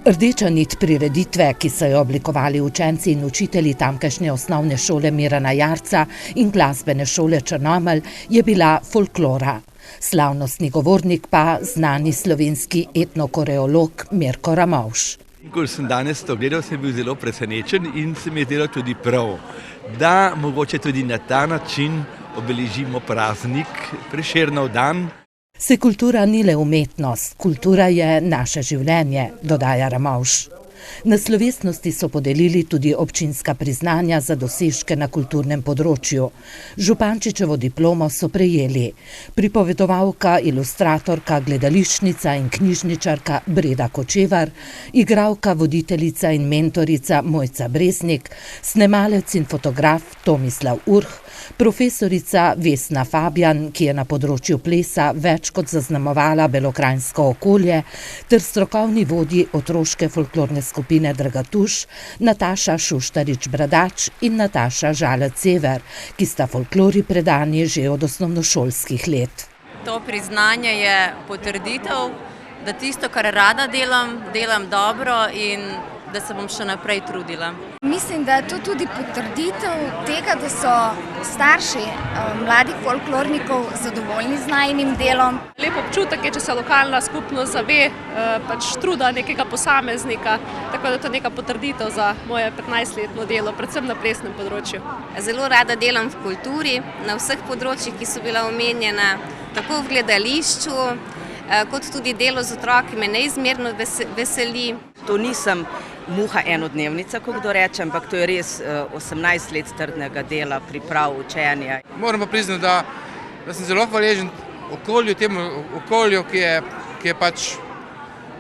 Rdeča nit prireditve, ki so jo oblikovali učenci in učitelji tamkajšnje osnovne šole Mirana Jarca in glasbene šole Črnomelj, je bila folklora. Slavnostni govornik pa znani slovenski etnokoreolog Mirko Ramovš. Ko sem danes to gledal, sem bil zelo presenečen in se mi je zdelo tudi prav, da mogoče tudi na ta način obeležimo praznik, Prešernov dan. Se kultura ni le umetnost, kultura je naše življenje, dodaja Ramovš. Na slovesnosti so podelili tudi občinska priznanja za dosežke na kulturnem področju. Župančičevo diplomo so prejeli pripovedovalka, ilustratorka, gledališčnica in knjižničarka Breda Kočevar, igralka, voditeljica in mentorica Mojca Breznik, snemalec in fotograf Tomislav Urh, profesorica Vesna Fabjan, ki je na področju plesa več kot zaznamovala belokranjsko okolje, ter strokovni vodji otroške folklorne skupine Dragatuš, Nataša Šuštarič-Bradač in Nataša Žalec-Sever, ki sta folklori predani že od osnovnošolskih let. To priznanje je potrditev, da tisto, kar rada delam, delam dobro in da se bom še naprej trudila. Mislim, da je to tudi potrditev tega, da so starši mladih folklornikov zadovoljni z najinim delom. Lep občutek je, če se lokalna skupnost zave truda nekega posameznika, tako da je to neka potrditev za moje 15-letno delo, predvsem na plesnem področju. Zelo rada delam v kulturi, na vseh področjih, ki so bila omenjena, tako v gledališču, kot tudi delo z otroki me neizmerno veseli. To nisem muha enodnevnica, kot kdo reče, ampak to je res 18 let trdnega dela, priprav, učenja. Moram pa priznati, da sem zelo hvaležen temu okolju, ki je pač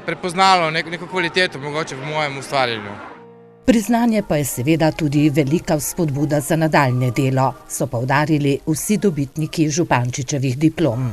prepoznalo neko kvaliteto mogoče v mojem ustvarjanju. Priznanje pa je seveda tudi velika vzpodbuda za nadaljnje delo, so poudarili vsi dobitniki Župančičevih diplom.